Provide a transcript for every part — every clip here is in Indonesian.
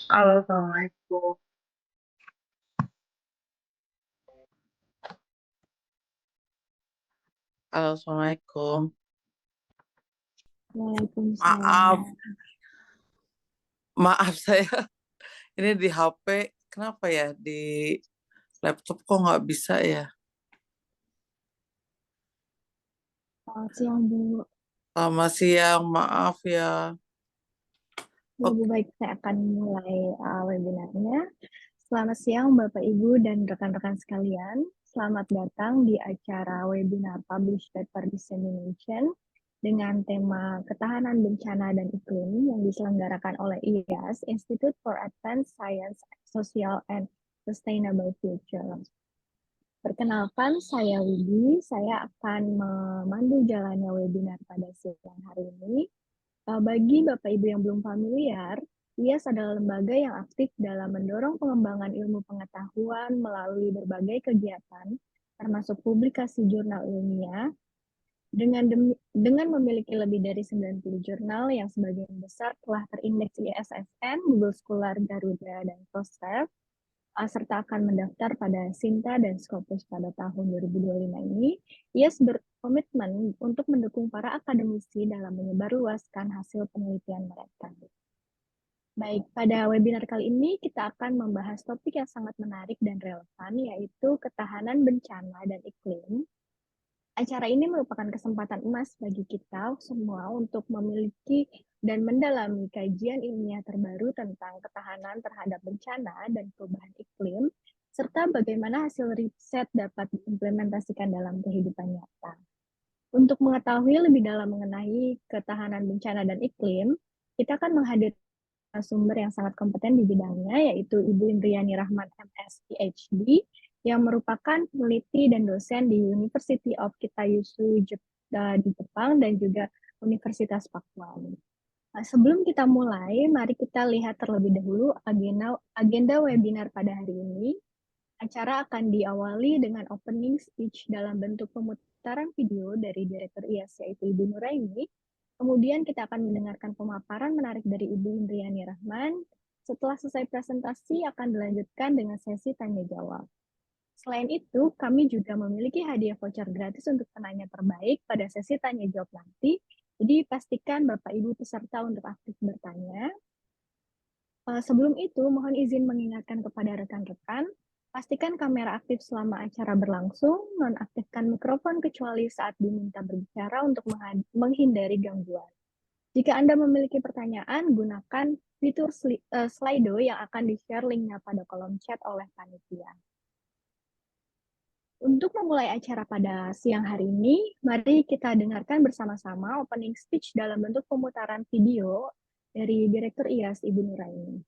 Halo, Assalamualaikum. Halo, Assalamualaikum. Maaf, Waalaikumsalam. maaf saya ini di HP. Kenapa ya di laptop kok nggak bisa ya? Selamat siang, Bu. Selamat siang, maaf ya. Ya, Bu, Oke, baik, saya akan mulai webinarnya. Selamat siang, Bapak, Ibu, dan rekan-rekan sekalian. Selamat datang di acara webinar Publish Paper Dissemination dengan tema Ketahanan Bencana dan Iklim yang diselenggarakan oleh IAS, Institute for Advanced Science, Social and Sustainable Future. Perkenalkan, saya Widi. Saya akan memandu jalannya webinar pada siang hari ini. Bagi Bapak Ibu yang belum familiar, IAS adalah lembaga yang aktif dalam mendorong pengembangan ilmu pengetahuan melalui berbagai kegiatan, termasuk publikasi jurnal ilmiah, dengan memiliki lebih dari 90 jurnal yang sebagian besar telah terindeks ISSN, Google Scholar, Garuda, dan Crossref, serta akan mendaftar pada Sinta dan Scopus pada tahun 2025 ini, IAS berkomitmen untuk mendukung para akademisi dalam menyebarluaskan hasil penelitian mereka. Baik, pada webinar kali ini kita akan membahas topik yang sangat menarik dan relevan, yaitu ketahanan bencana dan iklim. Acara ini merupakan kesempatan emas bagi kita semua untuk memiliki dan mendalami kajian ilmiah terbaru tentang ketahanan terhadap bencana dan perubahan iklim, serta bagaimana hasil riset dapat diimplementasikan dalam kehidupan nyata. Untuk mengetahui lebih dalam mengenai ketahanan bencana dan iklim, kita akan menghadirkan sumber yang sangat kompeten di bidangnya, yaitu Ibu Indriani Rahman, MS, PhD, yang merupakan peneliti dan dosen di University of Kitayusu di Jepang dan juga Universitas Pakuan. Nah, sebelum kita mulai, mari kita lihat terlebih dahulu agenda webinar pada hari ini. Acara akan diawali dengan opening speech dalam bentuk pemutaran video dari Direktur IAS, yaitu Ibu Nuraini. Kemudian kita akan mendengarkan pemaparan menarik dari Ibu Indriani Rahman. Setelah selesai presentasi, akan dilanjutkan dengan sesi tanya-jawab. Selain itu, kami juga memiliki hadiah voucher gratis untuk penanya terbaik pada sesi tanya-jawab nanti. Jadi pastikan Bapak Ibu peserta untuk aktif bertanya. Sebelum itu, mohon izin mengingatkan kepada rekan-rekan, pastikan kamera aktif selama acara berlangsung, nonaktifkan mikrofon kecuali saat diminta berbicara untuk menghindari gangguan. Jika Anda memiliki pertanyaan, gunakan fitur Slido yang akan di-share linknya pada kolom chat oleh panitia. Untuk memulai acara pada siang hari ini, mari kita dengarkan bersama-sama opening speech dalam bentuk pemutaran video dari Direktur IAS, Ibu Nuraini.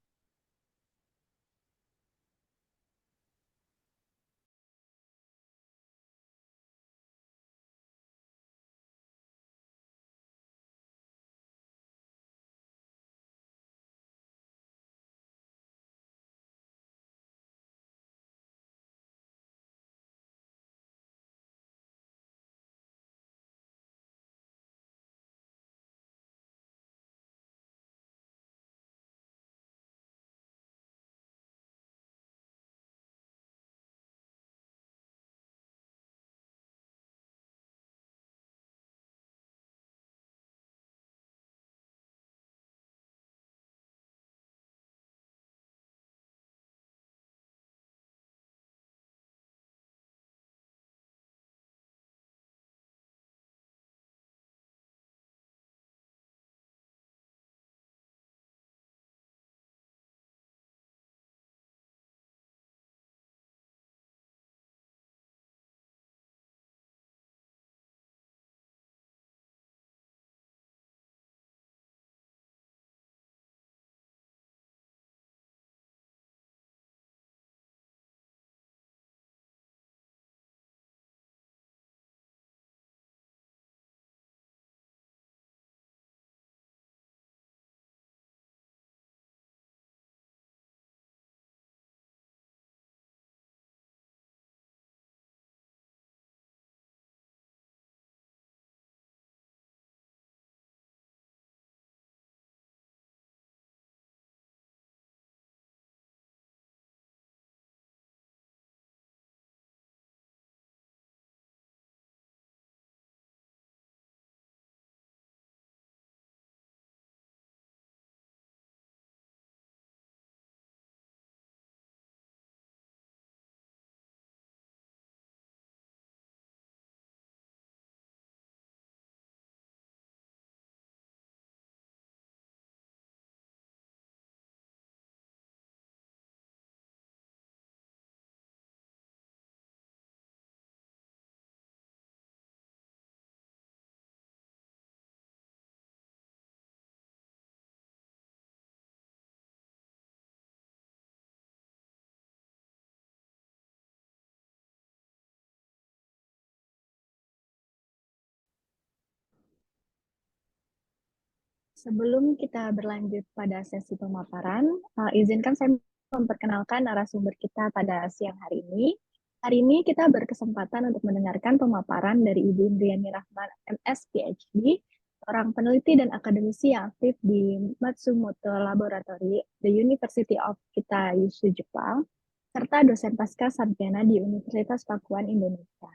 Sebelum kita berlanjut pada sesi pemaparan, izinkan saya memperkenalkan narasumber kita pada siang hari ini. Hari ini kita berkesempatan untuk mendengarkan pemaparan dari Ibu Indriani Rahman, MS, PhD, seorang peneliti dan akademisi yang aktif di Matsumoto Laboratory, The University of Kitayusu, Jepang, serta dosen pasca sarjana di Universitas Pakuan, Indonesia.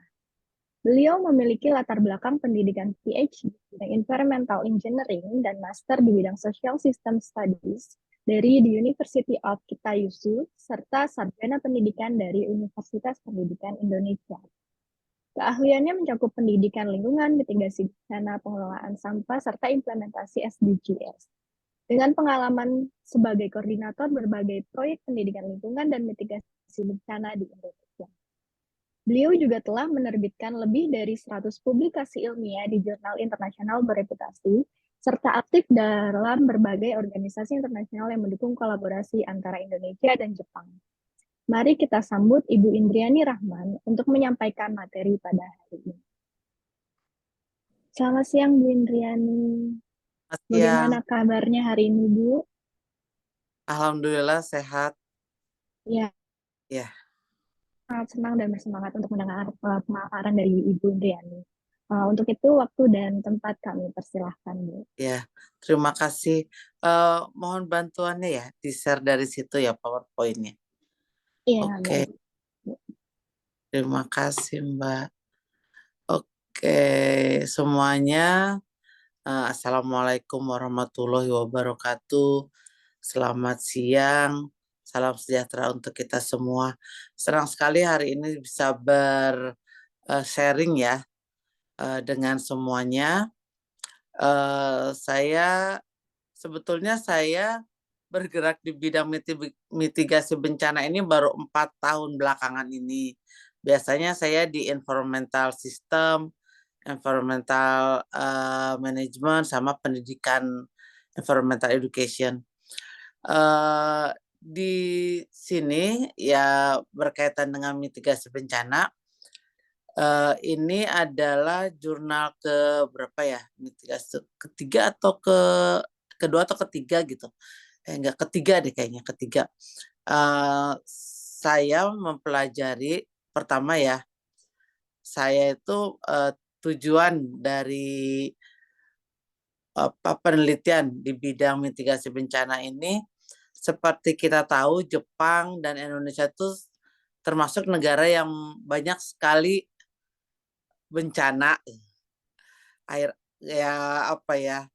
Beliau memiliki latar belakang pendidikan PhD di bidang Environmental Engineering dan Master di bidang Social System Studies dari the University of Kitayusu, serta sarjana pendidikan dari Universitas Pendidikan Indonesia. Keahliannya mencakup pendidikan lingkungan, mitigasi bencana, pengelolaan sampah, serta implementasi SDGs. Dengan pengalaman sebagai koordinator berbagai proyek pendidikan lingkungan dan mitigasi bencana di Indonesia. Beliau juga telah menerbitkan lebih dari 100 publikasi ilmiah di jurnal internasional bereputasi, serta aktif dalam berbagai organisasi internasional yang mendukung kolaborasi antara Indonesia dan Jepang. Mari kita sambut Ibu Indriani Rahman untuk menyampaikan materi pada hari ini. Selamat siang, Bu Indriani. Bagaimana kabarnya hari ini, Bu? Alhamdulillah sehat. Ya. Ya. Sangat senang dan bersemangat untuk mendengar pemaparan dari Ibu Indriani. Untuk itu, waktu dan tempat kami persilahkan, Bu. Ya, terima kasih. Mohon bantuannya ya, di-share dari situ ya PowerPoint-nya. Iya, Oke, baik. terima kasih Mbak. Oke, semuanya. Assalamualaikum warahmatullahi wabarakatuh. Selamat siang. Salam sejahtera untuk kita semua. Senang sekali hari ini bisa sharing ya dengan semuanya. Sebetulnya saya bergerak di bidang mitigasi bencana ini baru 4 tahun belakangan ini. Biasanya saya di environmental system, environmental management, sama pendidikan environmental education. Di sini ya berkaitan dengan mitigasi bencana. Ini adalah jurnal ke berapa ya? Mitigasi ketiga atau kedua atau ketiga gitu. Enggak, ketiga deh kayaknya, ketiga. Saya mempelajari pertama ya, saya itu tujuan dari penelitian di bidang mitigasi bencana ini, seperti kita tahu Jepang dan Indonesia itu termasuk negara yang banyak sekali bencana air ya, apa ya,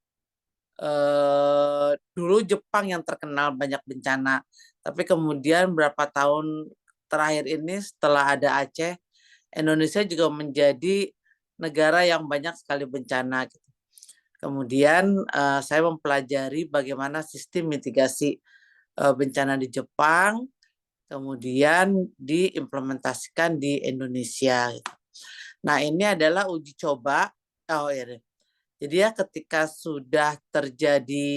dulu Jepang yang terkenal banyak bencana, tapi kemudian berapa tahun terakhir ini setelah ada Aceh, Indonesia juga menjadi negara yang banyak sekali bencana gitu. Kemudian saya mempelajari bagaimana sistem mitigasi bencana di Jepang, kemudian diimplementasikan di Indonesia gitu. Nah, ini adalah uji coba. Oh ya, jadi ya ketika sudah terjadi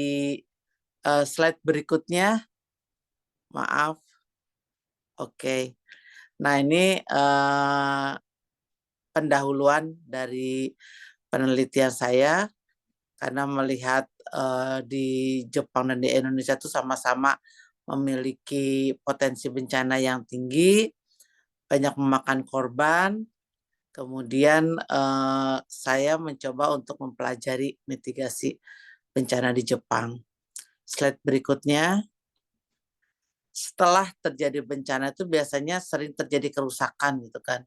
slide berikutnya, maaf. Oke. Nah, ini pendahuluan dari penelitian saya, karena melihat di Jepang dan di Indonesia itu sama-sama memiliki potensi bencana yang tinggi, banyak memakan korban. Kemudian saya mencoba untuk mempelajari mitigasi bencana di Jepang. Slide berikutnya. Setelah terjadi bencana itu biasanya sering terjadi kerusakan gitu kan.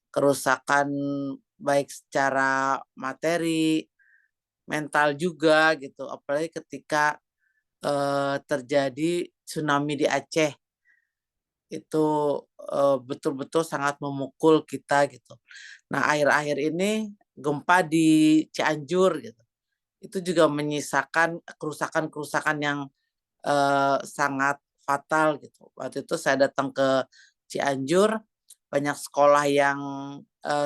Kerusakan baik secara materi, mental juga gitu. Apalagi ketika terjadi tsunami di Aceh, itu betul-betul sangat memukul kita gitu. Nah, akhir-akhir ini gempa di Cianjur gitu, itu juga menyisakan kerusakan-kerusakan yang sangat fatal gitu. Waktu itu saya datang ke Cianjur, banyak sekolah yang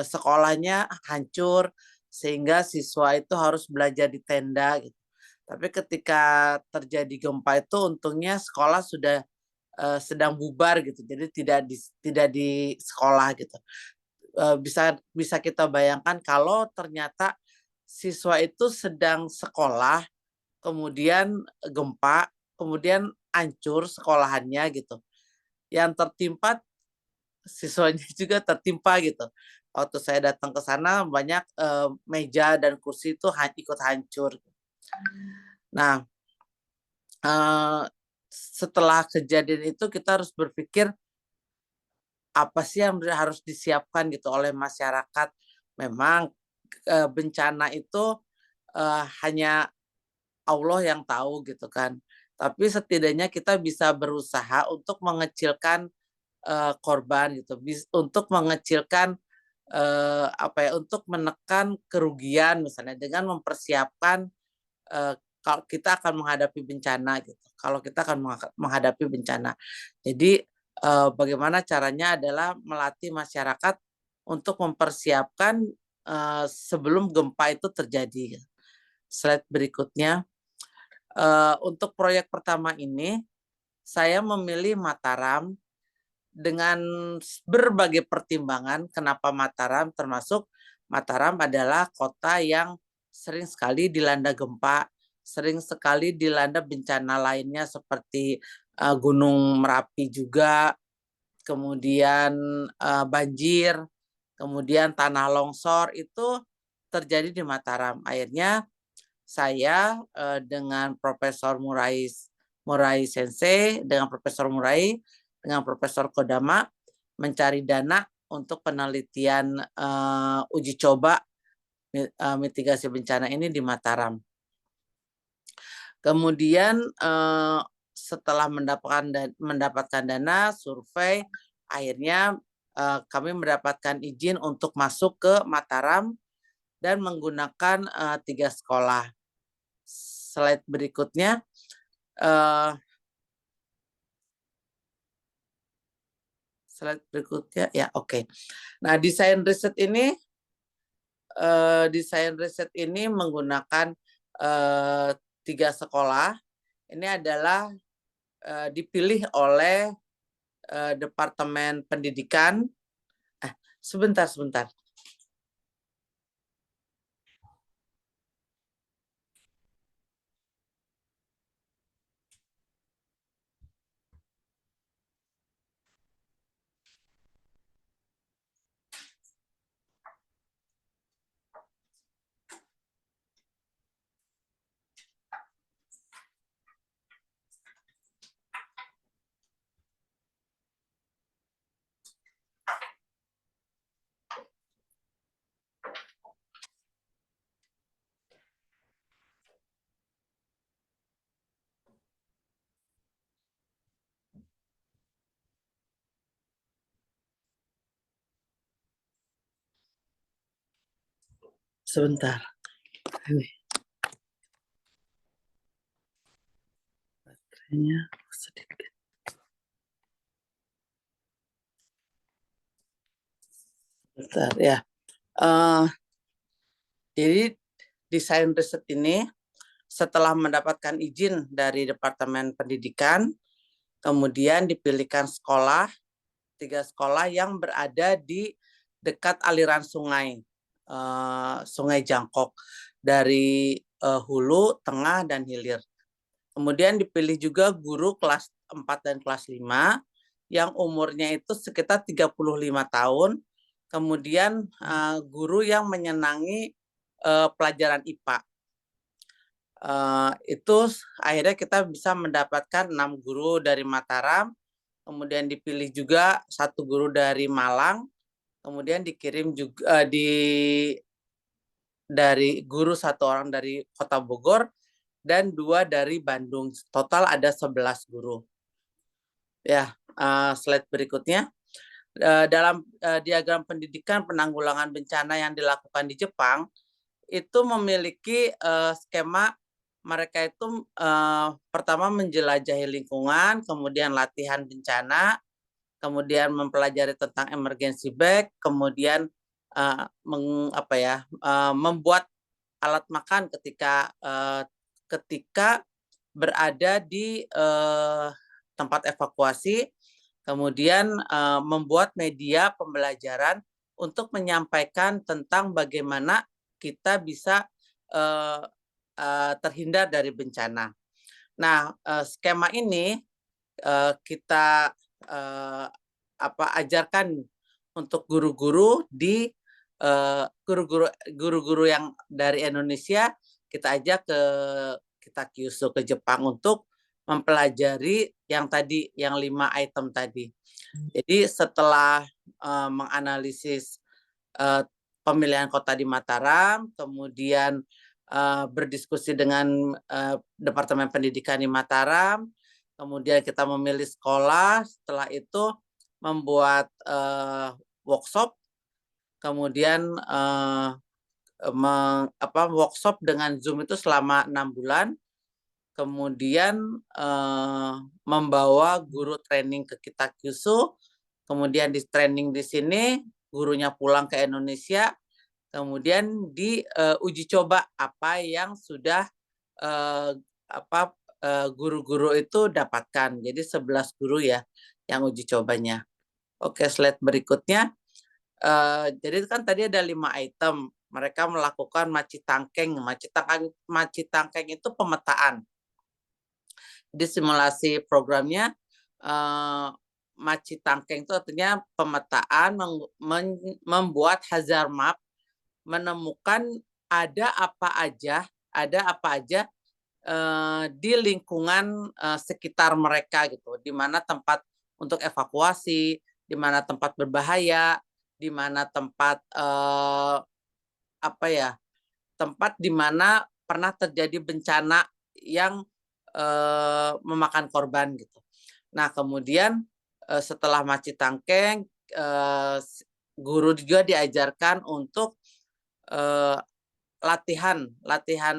sekolahnya hancur sehingga siswa itu harus belajar di tenda gitu. Tapi ketika terjadi gempa itu untungnya sekolah sudah sedang bubar gitu. Jadi tidak di sekolah gitu. Bisa kita bayangkan kalau ternyata siswa itu sedang sekolah, kemudian gempa, kemudian hancur sekolahannya gitu. Yang tertimpa siswanya juga tertimpa gitu. Waktu saya datang ke sana banyak meja dan kursi itu ikut hancur. Nah, setelah kejadian itu kita harus berpikir apa sih yang harus disiapkan gitu oleh masyarakat. Memang bencana itu hanya Allah yang tahu gitu kan. Tapi setidaknya kita bisa berusaha untuk mengecilkan korban gitu, untuk mengecilkan untuk menekan kerugian misalnya dengan mempersiapkan kalau kita akan menghadapi bencana gitu. Kalau kita akan menghadapi bencana. Jadi bagaimana caranya adalah melatih masyarakat untuk mempersiapkan sebelum gempa itu terjadi. Slide berikutnya. Untuk proyek pertama ini, saya memilih Mataram dengan berbagai pertimbangan. Kenapa Mataram? Termasuk Mataram adalah kota yang sering sekali dilanda gempa, sering sekali dilanda bencana lainnya seperti Gunung Merapi juga, kemudian banjir, kemudian tanah longsor itu terjadi di Mataram. Akhirnya saya dengan Profesor Murai Sensei, dengan Profesor Murai, dengan Profesor Kodama mencari dana untuk penelitian uji coba mitigasi bencana ini di Mataram. Kemudian setelah mendapatkan dana, survei, akhirnya kami mendapatkan izin untuk masuk ke Mataram dan menggunakan 3 sekolah. Slide berikutnya. Slide berikutnya ya, oke. Nah, desain riset ini menggunakan 3 sekolah. Ini adalah dipilih oleh Departemen Pendidikan. Sebentar. Sebentar. Baterainya sedikit. Bentar ya. Jadi desain riset ini setelah mendapatkan izin dari Departemen Pendidikan, kemudian dipilihkan 3 sekolah yang berada di dekat aliran sungai, Sungai Jangkok, dari hulu, tengah, dan hilir. Kemudian dipilih juga guru kelas 4 dan kelas 5 yang umurnya itu sekitar 35 tahun, kemudian guru yang menyenangi pelajaran IPA. Itu akhirnya kita bisa mendapatkan 6 guru dari Mataram, kemudian dipilih juga 1 guru dari Malang, kemudian dikirim juga dari guru 1 orang dari Kota Bogor dan 2 dari Bandung. Total ada 11 guru. Ya, slide berikutnya. Dalam diagram pendidikan penanggulangan bencana yang dilakukan di Jepang itu memiliki skema. Mereka itu pertama menjelajahi lingkungan, kemudian latihan bencana, kemudian mempelajari tentang emergency bag, kemudian membuat alat makan ketika berada di tempat evakuasi, kemudian membuat media pembelajaran untuk menyampaikan tentang bagaimana kita bisa terhindar dari bencana. Nah, skema ini kita ajarkan untuk guru-guru di guru-guru yang dari Indonesia, kita ajak kita Kyushu ke Jepang untuk mempelajari yang tadi, yang 5 item tadi. Jadi setelah menganalisis pemilihan kota di Mataram, kemudian berdiskusi dengan Departemen Pendidikan di Mataram, kemudian kita memilih sekolah, setelah itu membuat workshop, kemudian workshop dengan Zoom itu selama 6 bulan, kemudian membawa guru training ke kita Kyushu, kemudian di training di sini, gurunya pulang ke Indonesia, kemudian diuji coba apa yang sudah guru-guru itu dapatkan. Jadi 11 guru ya yang uji cobanya. Oke, slide berikutnya. Jadi kan tadi ada 5 item. Mereka melakukan macitangkeng. Macitangkeng itu pemetaan. Di simulasi programnya macitangkeng itu artinya pemetaan, membuat hazard map, menemukan ada apa aja di lingkungan sekitar mereka gitu, di mana tempat untuk evakuasi, di mana tempat berbahaya, di mana tempat tempat di mana pernah terjadi bencana yang memakan korban gitu. Nah, kemudian setelah macitangkeng, guru juga diajarkan untuk latihan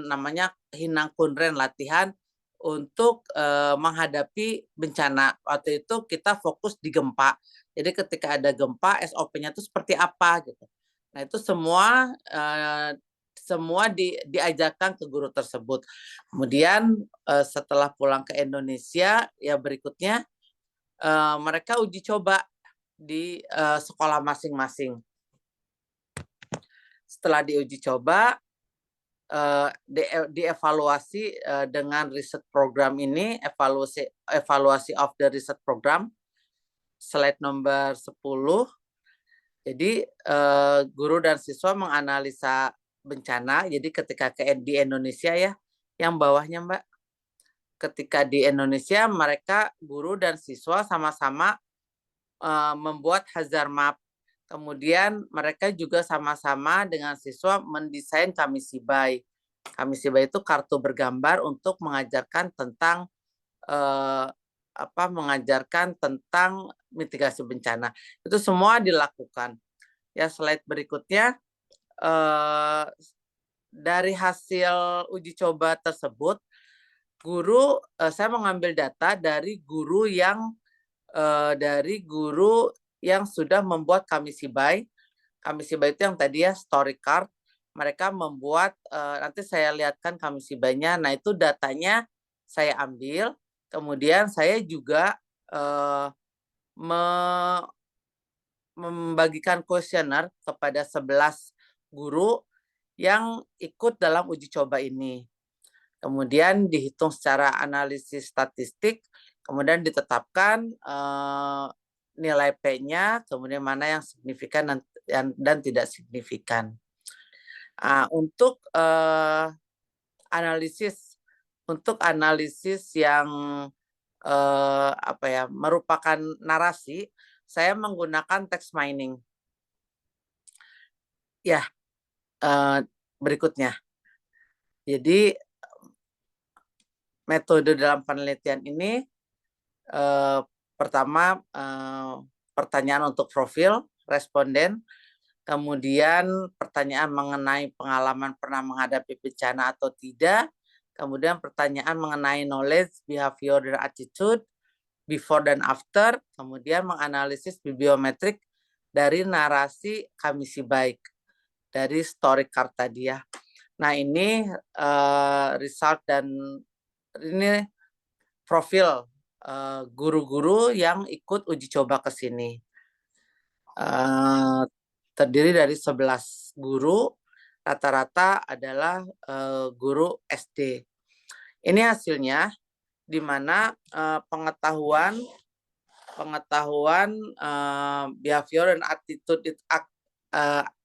namanya Hinang Kunren, latihan untuk menghadapi bencana. Waktu itu kita fokus di gempa. Jadi ketika ada gempa, SOP-nya itu seperti apa gitu. Nah, itu semua diajarkan ke guru tersebut. Kemudian setelah pulang ke Indonesia, ya berikutnya mereka uji coba di sekolah masing-masing. Setelah diuji coba, dievaluasi dengan riset program ini, evaluasi of the research program, slide nomor 10. Jadi guru dan siswa menganalisa bencana. Jadi ketika di Indonesia ya, yang bawahnya Mbak, ketika di Indonesia mereka guru dan siswa sama-sama membuat hazard map. Kemudian mereka juga sama-sama dengan siswa mendesain Kamishibai. Kamishibai itu kartu bergambar untuk mengajarkan tentang mitigasi bencana. Itu semua dilakukan. Ya, slide berikutnya. Dari hasil uji coba tersebut, saya mengambil data dari guru yang sudah membuat Kamishibai. Kamishibai itu yang tadi ya, story card. Mereka membuat, nanti saya lihatkan Kamishibainya. Nah, itu datanya saya ambil. Kemudian saya juga membagikan kuesioner kepada 11 guru yang ikut dalam uji coba ini. Kemudian dihitung secara analisis statistik, kemudian ditetapkan nilai P-nya, kemudian mana yang signifikan dan tidak signifikan. Untuk analisis yang merupakan narasi, saya menggunakan text mining. Ya, berikutnya. Jadi metode dalam penelitian ini pertama pertanyaan untuk profil responden, kemudian pertanyaan mengenai pengalaman pernah menghadapi bencana atau tidak, kemudian pertanyaan mengenai knowledge, behavior, dan attitude, before dan after, kemudian menganalisis bibliometrik dari narasi Kamishibai, dari story card tadi ya. Nah, ini result dan ini profil guru-guru yang ikut uji coba ke sini. Terdiri dari 11 guru. rata-rata adalah guru SD. Ini hasilnya di mana pengetahuan behavior dan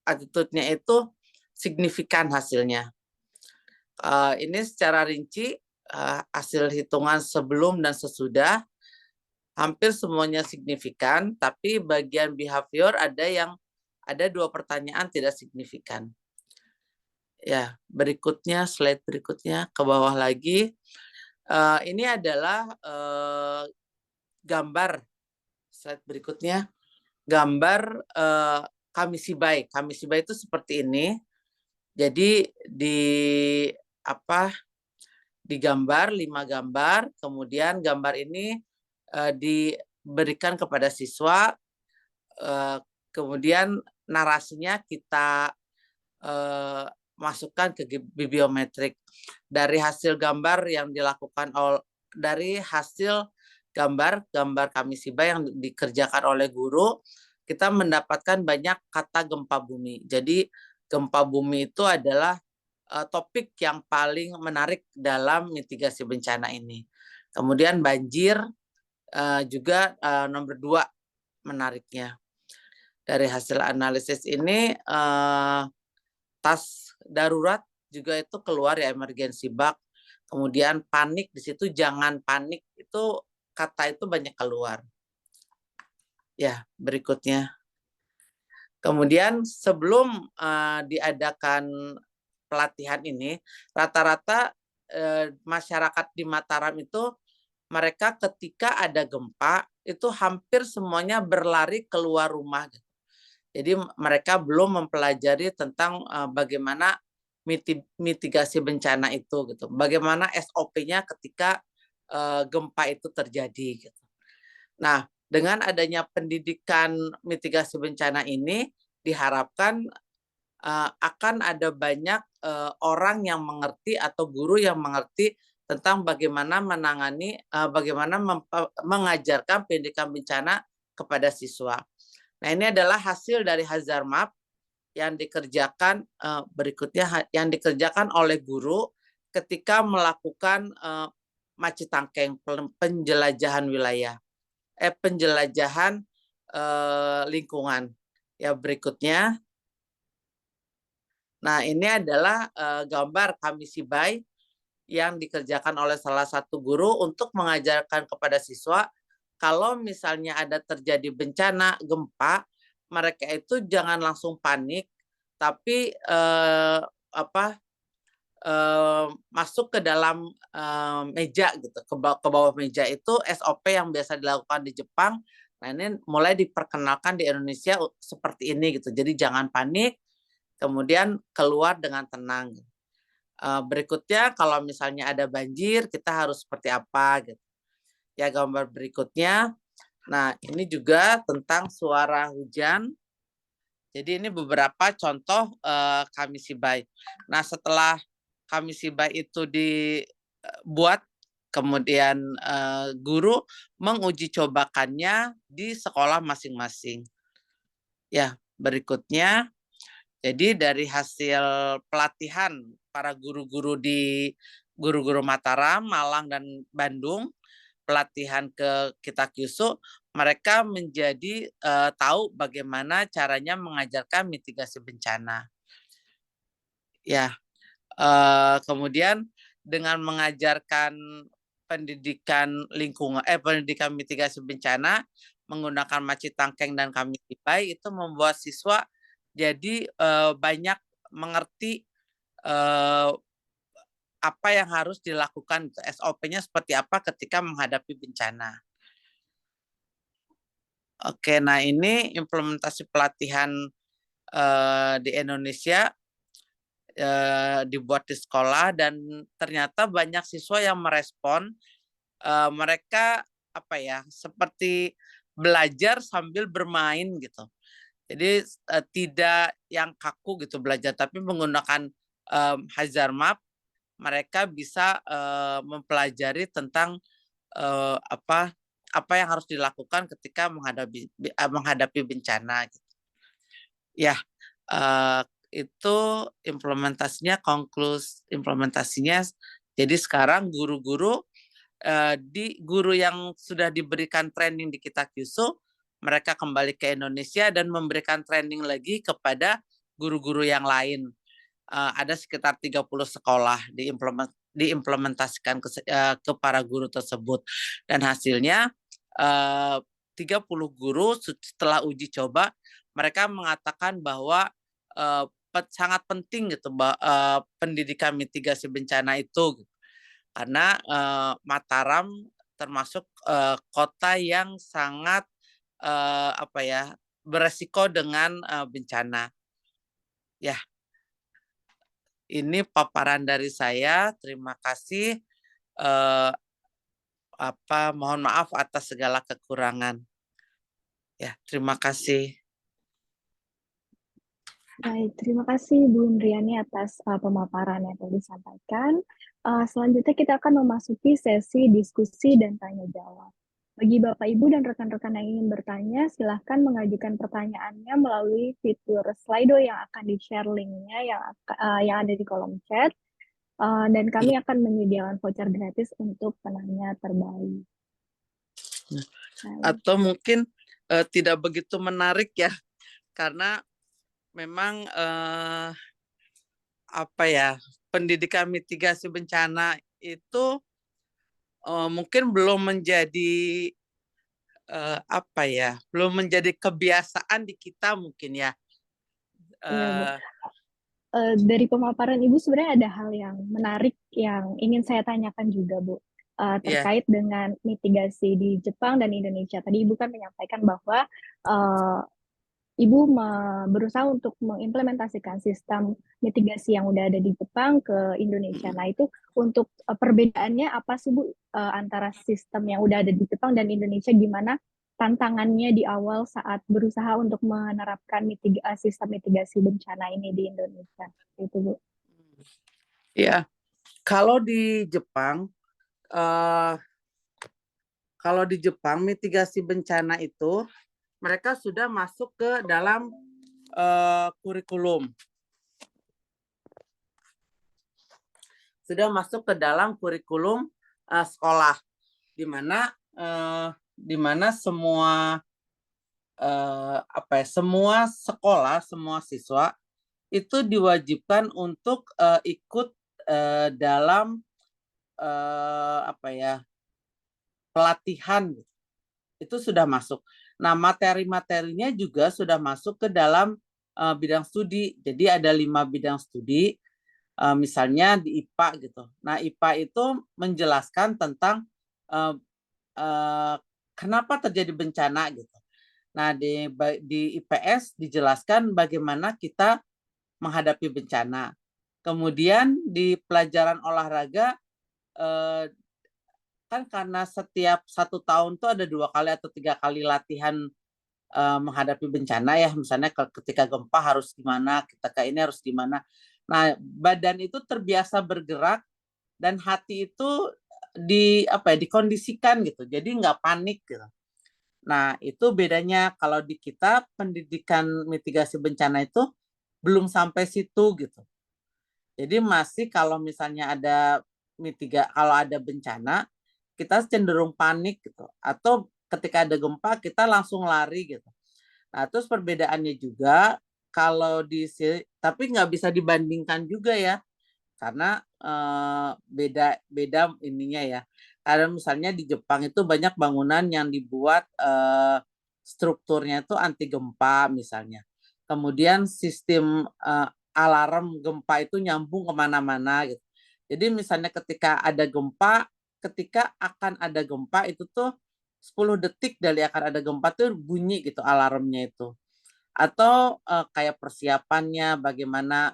attitude-nya itu signifikan hasilnya. Ini secara rinci hasil hitungan sebelum dan sesudah hampir semuanya signifikan, tapi bagian behavior ada 2 pertanyaan tidak signifikan. Ya, berikutnya, slide berikutnya ke bawah lagi. Ini adalah gambar, slide berikutnya, gambar Kamishibai. Kamishibai itu seperti ini. Jadi digambar 5 gambar, kemudian gambar ini diberikan kepada siswa, kemudian narasinya kita masukkan ke bibliometrik. Dari hasil gambar yang dilakukan dari hasil gambar Kamishibai yang dikerjakan oleh guru, kita mendapatkan banyak kata gempa bumi. Jadi gempa bumi itu adalah topik yang paling menarik dalam mitigasi bencana ini. Kemudian banjir juga nomor 2 menariknya. Dari hasil analisis ini tas darurat juga itu keluar ya, emergency bug. Kemudian panik, di situ jangan panik, itu kata itu banyak keluar. Ya, berikutnya. Kemudian sebelum diadakan pelatihan ini, rata-rata masyarakat di Mataram itu mereka ketika ada gempa itu hampir semuanya berlari keluar rumah. Jadi mereka belum mempelajari tentang bagaimana mitigasi bencana itu gitu. Bagaimana SOP-nya ketika gempa itu terjadi gitu. Nah, dengan adanya pendidikan mitigasi bencana ini diharapkan akan ada banyak orang yang mengerti atau guru yang mengerti tentang bagaimana menangani, bagaimana mengajarkan pendidikan bencana kepada siswa. Nah, ini adalah hasil dari hazard map yang dikerjakan berikutnya, yang dikerjakan oleh guru ketika melakukan Macitangkeng, penjelajahan wilayah, penjelajahan lingkungan. Ya, berikutnya. Nah, ini adalah gambar Kamishibai yang dikerjakan oleh salah satu guru untuk mengajarkan kepada siswa kalau misalnya ada terjadi bencana gempa, mereka itu jangan langsung panik, tapi masuk ke dalam meja gitu, ke bawah meja itu SOP yang biasa dilakukan di Jepang. Nah, ini mulai diperkenalkan di Indonesia seperti ini gitu. Jadi jangan panik, kemudian keluar dengan tenang. Berikutnya kalau misalnya ada banjir, kita harus seperti apa gitu. Ya, gambar berikutnya. Nah, ini juga tentang suara hujan. Jadi ini beberapa contoh Kamishibai. Nah, setelah Kamishibai itu dibuat, kemudian guru menguji cobakannya di sekolah masing-masing. Ya, berikutnya. Jadi dari hasil pelatihan para guru-guru di guru-guru Mataram, Malang, dan Bandung, pelatihan ke Kitakyushu, mereka menjadi tahu bagaimana caranya mengajarkan mitigasi bencana. Ya, kemudian dengan mengajarkan pendidikan lingkungan, pendidikan mitigasi bencana menggunakan Macitangkeng dan Kamishibai itu membuat siswa jadi banyak mengerti apa yang harus dilakukan, SOP-nya seperti apa ketika menghadapi bencana. Oke, nah ini implementasi pelatihan di Indonesia dibuat di sekolah dan ternyata banyak siswa yang merespon, mereka seperti belajar sambil bermain gitu. Jadi tidak yang kaku gitu belajar, tapi menggunakan hazard map mereka bisa mempelajari tentang apa yang harus dilakukan ketika menghadapi bencana. Gitu. Ya, itu implementasinya jadi sekarang guru-guru guru yang sudah diberikan training di Kita Kyusu, mereka kembali ke Indonesia dan memberikan training lagi kepada guru-guru yang lain. Ada sekitar 30 sekolah diimplementasikan ke para guru tersebut. Dan hasilnya 30 guru setelah uji coba, mereka mengatakan bahwa sangat penting gitu pendidikan mitigasi bencana itu, karena Mataram termasuk kota yang sangat beresiko dengan bencana. Ya, ini paparan dari saya. Terima kasih. Mohon maaf atas segala kekurangan. Ya, terima kasih. Baik, terima kasih Bu Indriani atas pemaparan yang telah disampaikan. Selanjutnya kita akan memasuki sesi diskusi dan tanya jawab. Bagi Bapak, Ibu, dan rekan-rekan yang ingin bertanya, silahkan mengajukan pertanyaannya melalui fitur Slido yang akan di-share linknya yang ada di kolom chat. Dan kami akan menyediakan voucher gratis untuk penanya terbaik. Atau mungkin tidak begitu menarik ya, karena memang pendidikan mitigasi bencana itu mungkin belum menjadi belum menjadi kebiasaan di kita mungkin ya. Iya, Bu. Dari pemaparan Ibu sebenarnya ada hal yang menarik yang ingin saya tanyakan juga, Bu, terkait dengan mitigasi di Jepang dan Indonesia. Tadi Ibu kan menyampaikan bahwa Ibu berusaha untuk mengimplementasikan sistem mitigasi yang udah ada di Jepang ke Indonesia. Nah, itu untuk perbedaannya apa sih, Bu, antara sistem yang udah ada di Jepang dan Indonesia, gimana tantangannya di awal saat berusaha untuk menerapkan sistem mitigasi bencana ini di Indonesia? Itu, Bu. Ya, kalau di Jepang, mitigasi bencana itu mereka sudah masuk ke dalam kurikulum. Sudah masuk ke dalam kurikulum sekolah, di mana semua semua sekolah, semua siswa itu diwajibkan untuk ikut dalam pelatihan. Itu sudah masuk. Nah, materi-materinya juga sudah masuk ke dalam bidang studi. Jadi ada 5 bidang studi, misalnya di IPA gitu. Nah, IPA itu menjelaskan tentang kenapa terjadi bencana gitu. Nah, di IPS dijelaskan bagaimana kita menghadapi bencana. Kemudian di pelajaran olahraga, kan karena setiap 1 tahun tuh ada 2 kali atau 3 kali latihan menghadapi bencana ya, misalnya ketika gempa harus gimana, ketika ini harus gimana. Nah, badan itu terbiasa bergerak dan hati itu dikondisikan gitu, jadi nggak panik gitu. Nah, itu bedanya kalau di kita pendidikan mitigasi bencana itu belum sampai situ gitu. Jadi masih kalau misalnya kalau ada bencana, kita cenderung panik gitu. Atau ketika ada gempa kita langsung lari gitu. Nah, terus perbedaannya juga kalau tapi nggak bisa dibandingkan juga ya, karena beda ininya ya. Karena misalnya di Jepang itu banyak bangunan yang dibuat strukturnya itu anti gempa misalnya. Kemudian sistem alarm gempa itu nyambung kemana-mana gitu. Jadi misalnya ketika akan ada gempa itu tuh 10 detik dari akan ada gempa tuh bunyi gitu alarmnya itu. Atau kayak persiapannya bagaimana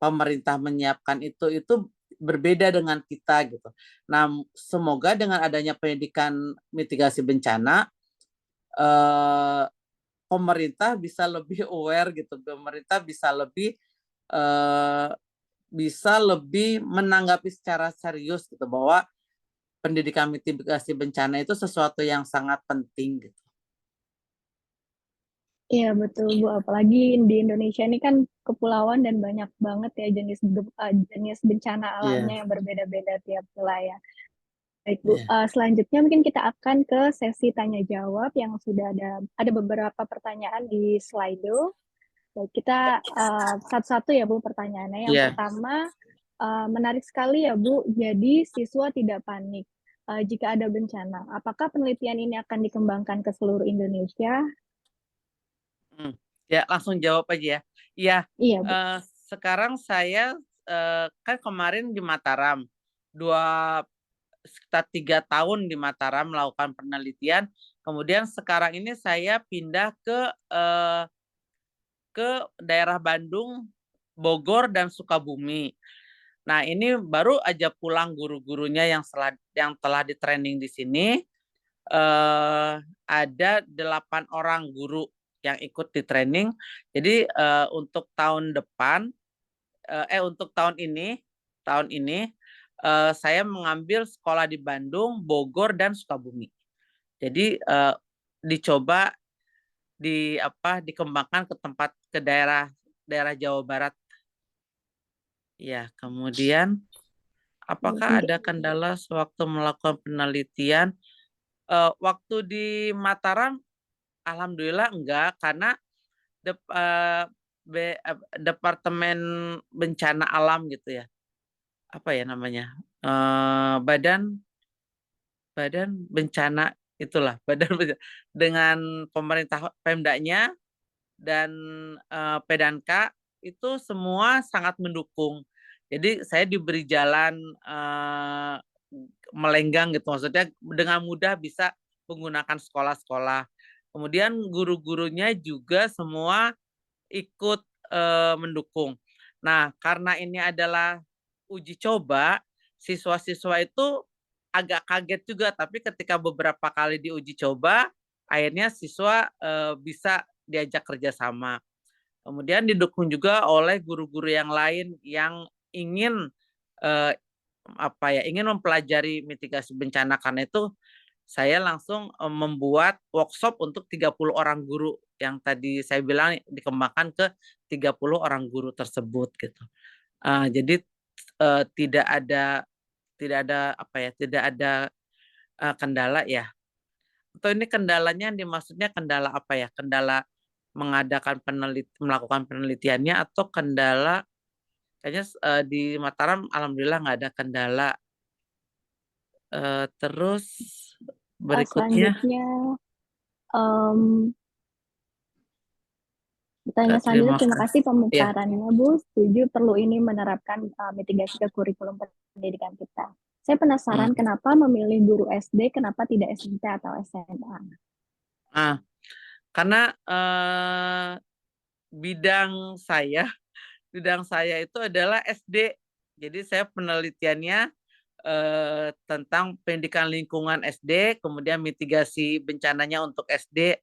pemerintah menyiapkan itu berbeda dengan kita gitu. Nah, semoga dengan adanya pendidikan mitigasi bencana, pemerintah bisa lebih aware gitu. Pemerintah bisa lebih menanggapi secara serius gitu, bahwa pendidikan mitigasi bencana itu sesuatu yang sangat penting gitu. Iya betul Bu, apalagi di Indonesia ini kan kepulauan dan banyak banget ya jenis bencana alamnya Iya, yang berbeda-beda tiap wilayah. Baik Bu, iya. selanjutnya mungkin kita akan ke sesi tanya jawab yang sudah ada beberapa pertanyaan di Slido. Baik, kita satu-satu ya Bu pertanyaannya. Yang Iya. pertama, menarik sekali ya Bu, jadi siswa tidak panik jika ada bencana. Apakah penelitian ini akan dikembangkan ke seluruh Indonesia? Hmm. Ya, langsung jawab aja ya. Iya, Iya Bu. eh, sekarang saya kan kemarin di Mataram, dua sekitar 3 tahun di Mataram melakukan penelitian. Kemudian sekarang ini saya pindah eh, ke daerah Bandung, Bogor dan Sukabumi. Nah, ini baru aja pulang guru-gurunya yang telah di training di sini. Ada 8 orang guru yang ikut di training. Jadi untuk tahun depan, untuk tahun ini saya mengambil sekolah di Bandung, Bogor dan Sukabumi. Jadi dicoba dikembangkan ke daerah daerah Jawa Barat. Ya, kemudian apakah Mungkin ada kendala sewaktu melakukan penelitian? Waktu di Mataram, alhamdulillah enggak, karena Departemen Bencana Alam gitu ya. Apa ya namanya? Badan Badan Bencana itulah, dengan pemerintah Pemdanya dan Pedanka itu semua sangat mendukung. Jadi saya diberi jalan melenggang gitu, maksudnya dengan mudah bisa menggunakan sekolah-sekolah. Kemudian guru-gurunya juga semua ikut mendukung. Nah, karena ini adalah uji coba, siswa-siswa itu agak kaget juga, tapi ketika beberapa kali diuji coba, akhirnya siswa bisa diajak kerjasama. Kemudian didukung juga oleh guru-guru yang lain yang ingin eh, ingin mempelajari mitigasi bencana. Karena itu saya langsung membuat workshop untuk 30 orang guru yang tadi saya bilang dikembangkan ke 30 orang guru tersebut gitu. Jadi tidak ada tidak ada kendala ya. Atau ini kendalanya dimaksudnya kendala apa ya? Kendala melakukan penelitiannya atau kendala kayaknya di Mataram alhamdulillah nggak ada kendala. Terus berikutnya selanjutnya, em, pertanyaan selanjutnya, terima terima kasih kasih. Ya. pemaparannya Bu. Setuju perlu ini menerapkan mitigasi ke kurikulum pendidikan kita. Saya penasaran Hmm. kenapa memilih guru SD, kenapa tidak SMP atau SMA? Ah, karena bidang saya bidang saya itu adalah SD. Jadi saya penelitiannya tentang pendidikan lingkungan SD, kemudian mitigasi bencananya untuk SD,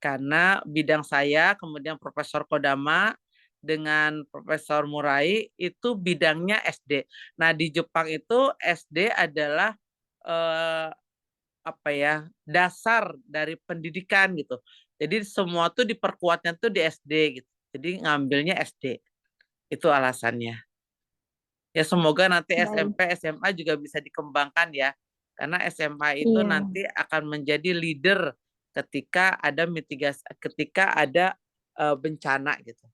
karena bidang saya, kemudian Profesor Kodama dengan Profesor Murai itu bidangnya SD. Nah, di Jepang itu SD adalah eh, dasar dari pendidikan gitu. Jadi semua tuh diperkuatnya tuh di SD gitu. Jadi ngambilnya SD. Itu alasannya. Ya semoga nanti Baik, SMP, SMA juga bisa dikembangkan ya. Karena SMA itu iya, nanti akan menjadi leader ketika ada bencana gitu.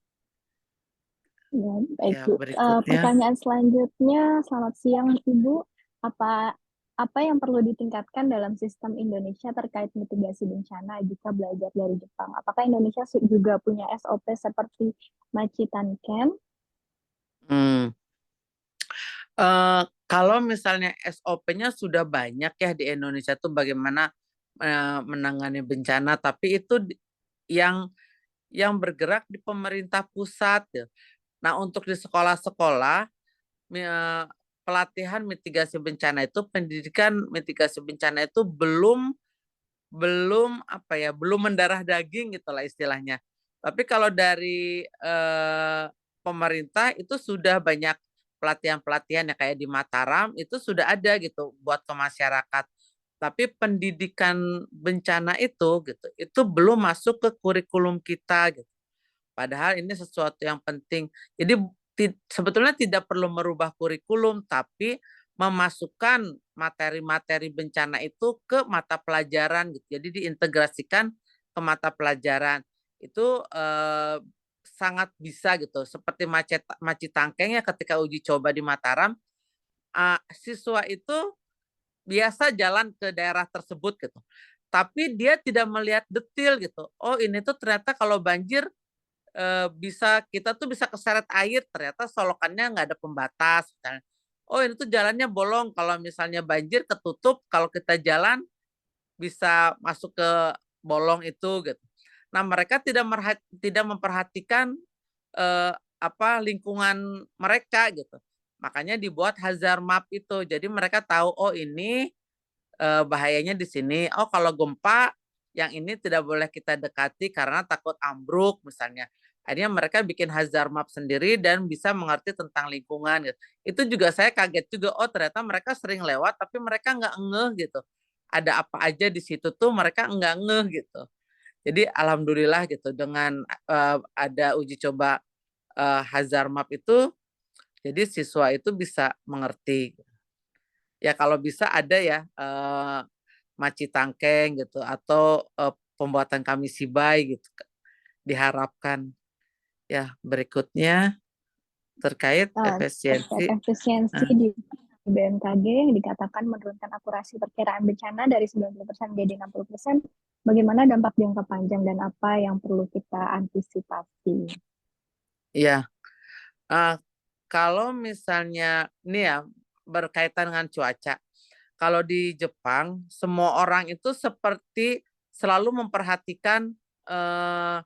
ya, baik Ya Bu. berikutnya. Pertanyaan selanjutnya, selamat siang Ibu. Apa apa yang perlu ditingkatkan dalam sistem Indonesia terkait mitigasi bencana jika belajar dari Jepang? Apakah Indonesia juga punya SOP seperti Machitan Ken? Hmm. Kalau misalnya SOP-nya sudah banyak ya di Indonesia tuh bagaimana menangani bencana, tapi itu yang bergerak di pemerintah pusat ya. Nah, untuk di sekolah-sekolah pelatihan mitigasi bencana itu, pendidikan mitigasi bencana itu belum belum belum mendarah daging gitulah istilahnya. Tapi kalau dari pemerintah itu sudah banyak pelatihan-pelatihan ya, kayak di Mataram itu sudah ada gitu buat ke masyarakat. Tapi pendidikan bencana itu belum masuk ke kurikulum kita gitu. Padahal ini sesuatu yang penting. Jadi sebetulnya tidak perlu merubah kurikulum, tapi memasukkan materi-materi bencana itu ke mata pelajaran gitu. Jadi diintegrasikan ke mata pelajaran. Itu sangat bisa gitu. Seperti Macitangkeng ya, ketika uji coba di Mataram, siswa itu biasa jalan ke daerah tersebut gitu. Tapi dia tidak melihat detail gitu. Oh, ini tuh ternyata kalau banjir kita tuh bisa keseret air, ternyata solokannya nggak ada pembatas. Oh, ini tuh jalannya bolong, kalau misalnya banjir ketutup, kalau kita jalan bisa masuk ke bolong itu gitu. Nah, mereka tidak memperhatikan lingkungan mereka gitu. Makanya dibuat hazard map itu. Jadi mereka tahu, oh ini bahayanya di sini. Oh, kalau gempa yang ini tidak boleh kita dekati karena takut ambruk misalnya. Akhirnya mereka bikin hazard map sendiri dan bisa mengerti tentang lingkungan gitu. Itu juga saya kaget juga, oh ternyata mereka sering lewat tapi mereka nggak ngeh gitu. Ada apa aja di situ tuh mereka nggak ngeh gitu. Jadi alhamdulillah gitu dengan ada uji coba hazard map itu, jadi siswa itu bisa mengerti. Ya kalau bisa ada ya Macitangkeng gitu atau pembuatan kami Sibai gitu diharapkan. Ya berikutnya terkait Terkait efisiensi. efisiensi Nah, di BMKG yang dikatakan menurunkan akurasi perkiraan bencana dari 90% menjadi 60%, bagaimana dampak jangka panjang dan apa yang perlu kita antisipasi? ya kalau misalnya ini ya berkaitan dengan cuaca. Kalau di Jepang semua orang itu seperti selalu memperhatikan eh,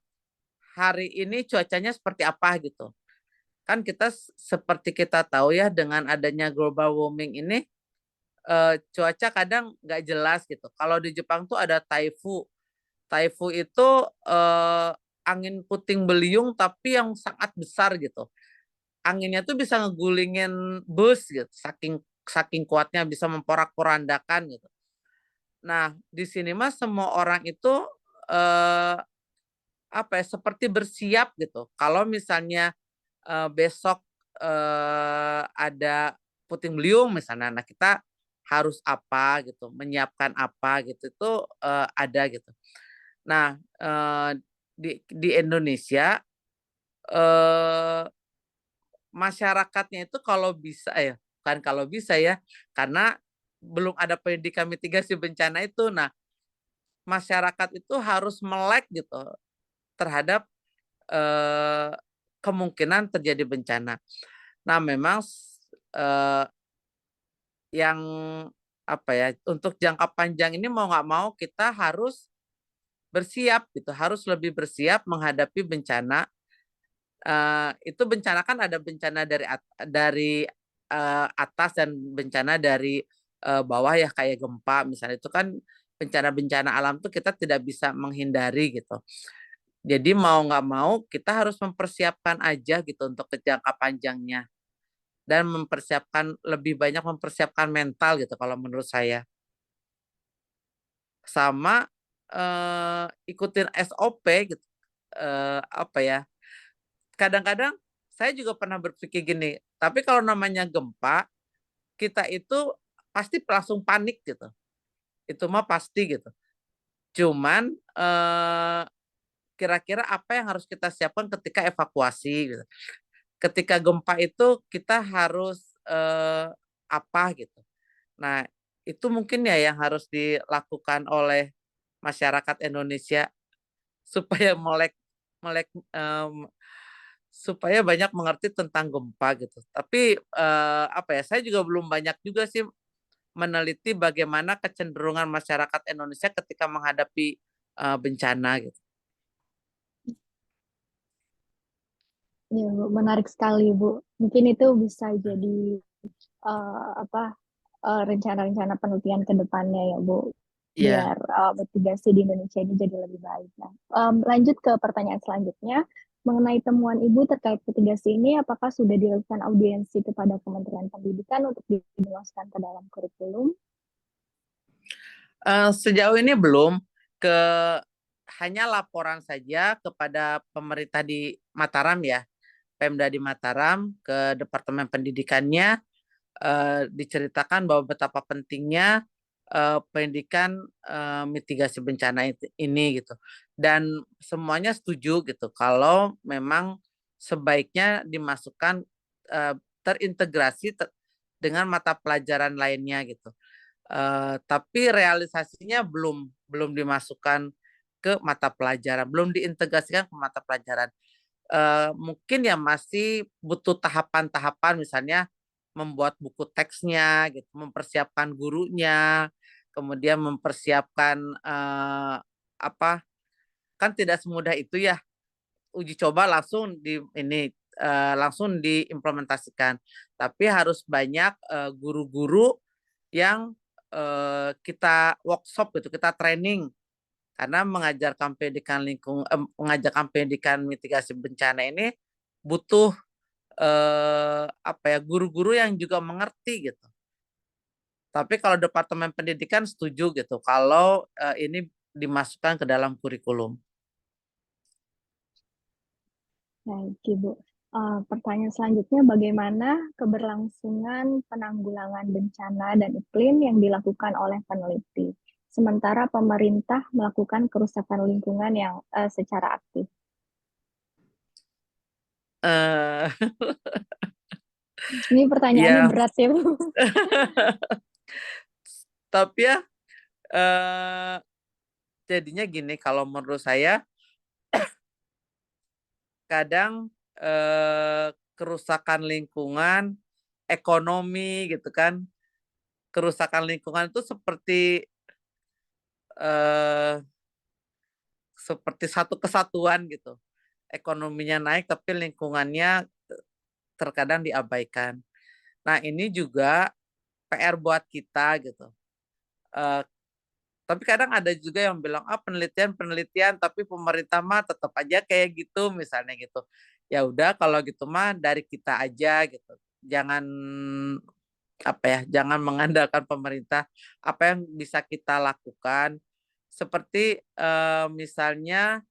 hari ini cuacanya seperti apa gitu. Kan kita seperti kita tahu ya dengan adanya global warming ini cuaca kadang nggak jelas gitu. Kalau di Jepang tuh ada taifu. Taifu itu eh, angin puting beliung tapi yang sangat besar gitu. Anginnya tuh bisa ngegulingin bus gitu. Saking saking kuatnya bisa memporak-porandakan gitu. Nah, di sini mah semua orang itu eh, seperti bersiap gitu. Kalau misalnya besok ada puting beliung misalnya, nah kita harus apa gitu, menyiapkan apa gitu itu ada gitu. Nah di Indonesia eh, masyarakatnya itu kalau bisa ya, kan kalau bisa ya, karena belum ada pendidikan mitigasi bencana itu. Nah, masyarakat itu harus melek gitu terhadap eh, kemungkinan terjadi bencana. Nah, memang eh, yang untuk jangka panjang ini mau nggak mau kita harus bersiap gitu, harus lebih bersiap menghadapi bencana. Itu bencana kan ada bencana dari atas dan bencana dari bawah ya kayak gempa misalnya, itu kan bencana-bencana alam tuh kita tidak bisa menghindari gitu. Jadi mau nggak mau kita harus mempersiapkan aja gitu untuk ke jangka panjangnya dan lebih banyak mempersiapkan mental gitu kalau menurut saya. Sama ikutin SOP gitu. Apa ya? Kadang-kadang saya juga pernah berpikir gini, tapi kalau namanya gempa, kita itu pasti langsung panik gitu. Itu mah pasti gitu. Cuman kira-kira apa yang harus kita siapkan ketika evakuasi gitu. Ketika gempa itu kita harus apa gitu. Nah, itu mungkin ya yang harus dilakukan oleh masyarakat Indonesia supaya melek melek supaya banyak mengerti tentang gempa gitu. Tapi saya juga belum banyak juga sih meneliti bagaimana kecenderungan masyarakat Indonesia ketika menghadapi bencana gitu. Ya, Bu, menarik sekali, Bu. Mungkin itu bisa jadi eh, apa rencana-rencana penelitian ke depannya ya, Bu, Iya, biar mitigasi di Indonesia ini jadi lebih baik. Nah, lanjut ke pertanyaan selanjutnya. Mengenai temuan Ibu terkait mitigasi ini, apakah sudah dilakukan audiensi kepada Kementerian Pendidikan untuk dimasukkan ke dalam kurikulum? Sejauh ini belum ke hanya laporan saja kepada pemerintah di Mataram ya, Pemda di Mataram ke Departemen Pendidikannya, diceritakan bahwa betapa pentingnya pendidikan mitigasi bencana ini gitu. Dan semuanya setuju gitu kalau memang sebaiknya dimasukkan terintegrasi dengan mata pelajaran lainnya gitu. Tapi realisasinya belum dimasukkan ke mata pelajaran, belum diintegrasikan ke mata pelajaran. Mungkin ya masih butuh tahapan-tahapan, misalnya membuat buku teksnya gitu, mempersiapkan gurunya, kemudian mempersiapkan apa, kan tidak semudah itu ya uji coba langsung langsung diimplementasikan, tapi harus banyak guru-guru yang kita workshop gitu, kita training, karena mengajarkan pendidikan mitigasi bencana ini butuh apa ya, guru-guru yang juga mengerti gitu. Tapi kalau Departemen Pendidikan setuju gitu kalau ini dimasukkan ke dalam kurikulum. Baik, Ibu. Pertanyaan selanjutnya, bagaimana keberlangsungan penanggulangan bencana dan iklim yang dilakukan oleh peneliti, sementara pemerintah melakukan kerusakan lingkungan yang secara aktif? Eh, Ini pertanyaannya ya, berat ya, Bu. tapi ya jadinya gini, kalau menurut saya kadang kerusakan lingkungan, ekonomi gitu kan, kerusakan lingkungan itu eh, seperti satu kesatuan gitu. Ekonominya naik tapi lingkungannya terkadang diabaikan. Nah ini juga PR buat kita gitu. Eh, tapi kadang ada juga yang bilang penelitian tapi pemerintah mah tetap aja kayak gitu misalnya gitu. Ya udah kalau gitu mah dari kita aja gitu. Jangan apa ya, jangan mengandalkan pemerintah. Apa yang bisa kita lakukan seperti misalnya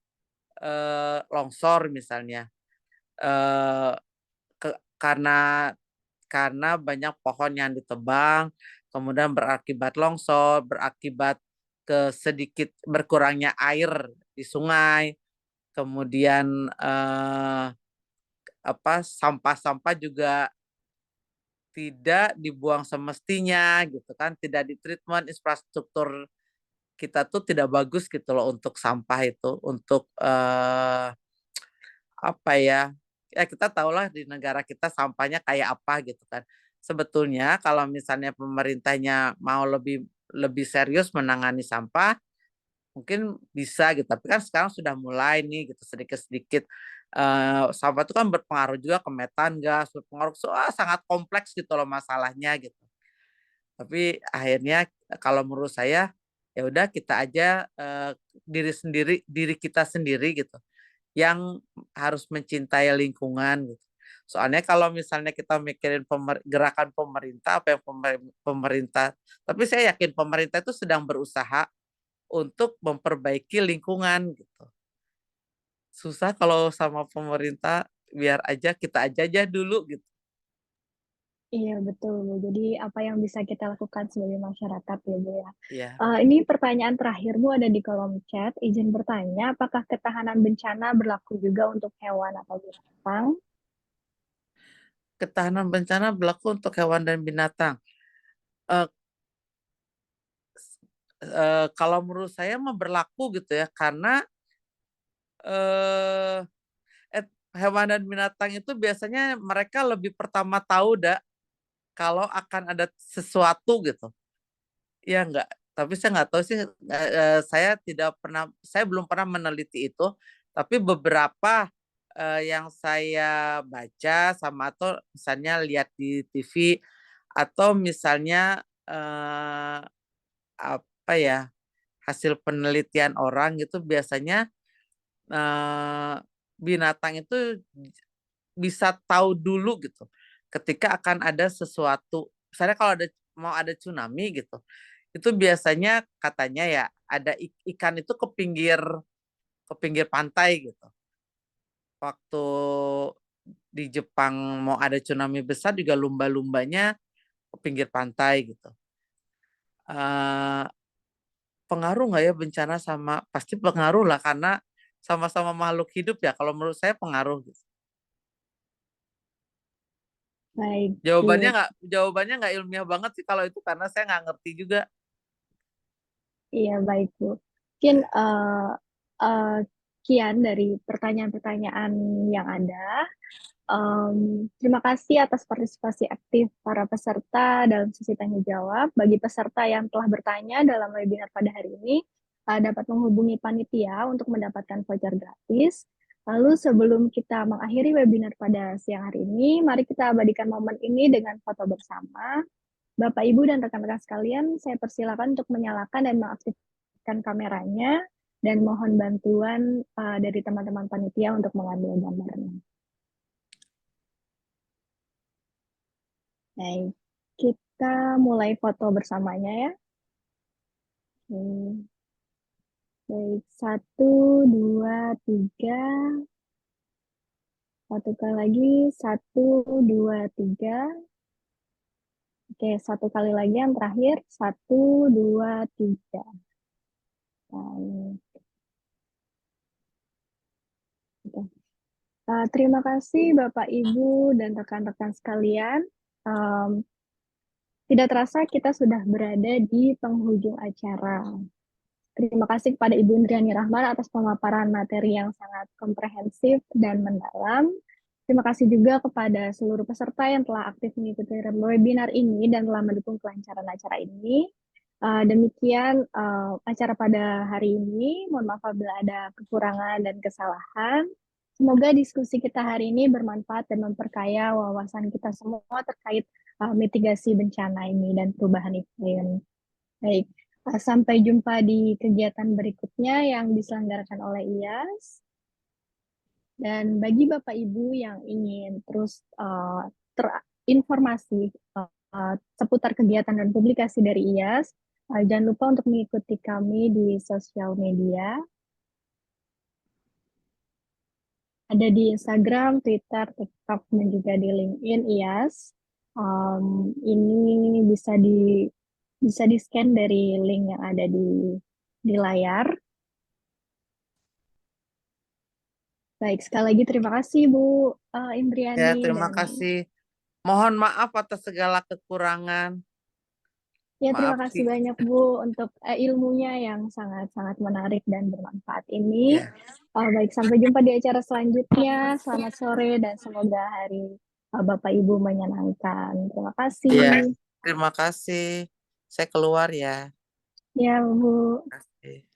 longsor misalnya. Eh, karena banyak pohon yang ditebang, kemudian berakibat longsor, berakibat ke sedikit berkurangnya air di sungai, kemudian sampah-sampah juga tidak dibuang semestinya gitu kan, tidak ditreatment, infrastruktur kita tuh tidak bagus gitu loh untuk sampah itu, untuk apa ya, ya kita tahulah di negara kita sampahnya kayak apa gitu kan. Sebetulnya kalau misalnya pemerintahnya mau lebih lebih serius menangani sampah, mungkin bisa gitu. Tapi kan sekarang sudah mulai nih gitu sedikit-sedikit. Sampah itu kan berpengaruh juga ke metan gas, berpengaruh sangat kompleks gitu loh masalahnya gitu. Tapi akhirnya kalau menurut saya ya udah kita aja diri kita sendiri gitu yang harus mencintai lingkungan gitu. Soalnya kalau misalnya kita mikirin gerakan pemerintah, apa yang pemerintah, tapi saya yakin pemerintah itu sedang berusaha untuk memperbaiki lingkungan gitu. Susah kalau sama pemerintah, biar aja kita aja dulu gitu. Iya, betul, Bu. Jadi apa yang bisa kita lakukan sebagai masyarakat ya, Bu, ya. Ya, Ini pertanyaan terakhir, Bu, ada di kolom chat. Izin bertanya, apakah ketahanan bencana berlaku juga untuk hewan atau binatang? ketahanan bencana berlaku untuk hewan dan binatang. Eh, kalau menurut saya mah berlaku gitu ya, karena eh, hewan dan binatang itu biasanya mereka lebih pertama tahu kalau akan ada sesuatu gitu. Ya enggak, tapi saya nggak tahu sih, saya belum pernah meneliti itu, tapi beberapa yang saya baca sama atau misalnya lihat di TV atau misalnya apa ya, hasil penelitian orang gitu biasanya eh, binatang itu bisa tahu dulu gitu ketika akan ada sesuatu. Misalnya kalau mau ada tsunami gitu, itu biasanya katanya ya ada ikan itu ke pinggir pantai gitu. Waktu di Jepang mau ada tsunami besar juga lumba-lumbanya ke pinggir pantai gitu. Eh, Pengaruh nggak ya bencana sama pasti pengaruh lah karena sama-sama makhluk hidup ya. Kalau menurut saya pengaruh gitu. Baik, Jawabannya Bu. jawabannya nggak ilmiah banget sih kalau itu karena saya nggak ngerti juga. Iya, baik, Bu. Mungkin eh, kian dari pertanyaan-pertanyaan yang ada. Terima kasih atas partisipasi aktif para peserta dalam sesi tanya jawab. Bagi peserta yang telah bertanya dalam webinar pada hari ini, dapat menghubungi panitia untuk mendapatkan voucher gratis. Lalu sebelum kita mengakhiri webinar pada siang hari ini, mari kita abadikan momen ini dengan foto bersama. Bapak, Ibu, dan rekan-rekan sekalian, saya persilakan untuk menyalakan dan mengaktifkan kameranya, dan mohon bantuan dari teman-teman panitia untuk mengambil gambarnya. Baik, kita mulai foto bersamanya ya. Oke. Baik, 1, 2, 3. Satu kali lagi, 1, 2, 3. Oke, satu kali lagi yang terakhir, 1, 2, 3. Baik. Oke. Terima kasih Bapak, Ibu, dan rekan-rekan sekalian. Tidak terasa kita sudah berada di penghujung acara. Terima kasih kepada Ibu Indriani Rahman atas pemaparan materi yang sangat komprehensif dan mendalam. Terima kasih juga kepada seluruh peserta yang telah aktif mengikuti webinar ini dan telah mendukung kelancaran acara ini. Demikian acara pada hari ini. Mohon maaf apabila ada kekurangan dan kesalahan. Semoga diskusi kita hari ini bermanfaat dan memperkaya wawasan kita semua terkait mitigasi bencana ini dan perubahan iklim. Baik, sampai jumpa di kegiatan berikutnya yang diselenggarakan oleh IAS. Dan bagi Bapak Ibu yang ingin terus terinformasi seputar kegiatan dan publikasi dari IAS, jangan lupa untuk mengikuti kami di sosial media. Ada di Instagram, Twitter, TikTok, dan juga di LinkedIn IAS. Ini bisa di-scan dari link yang ada di layar. Baik, sekali lagi terima kasih Bu Ya, Indriani terima dan kasih. Mohon maaf atas segala kekurangan. ya terima Maaf kasih sih. banyak Bu untuk ilmunya yang sangat-sangat menarik dan bermanfaat ini. Ya, Baik, sampai jumpa di acara selanjutnya. Selamat sore dan semoga hari Bapak Ibu menyenangkan. Terima ya, kasih. terima kasih. Saya keluar ya. Ya, Bu. Terima kasih.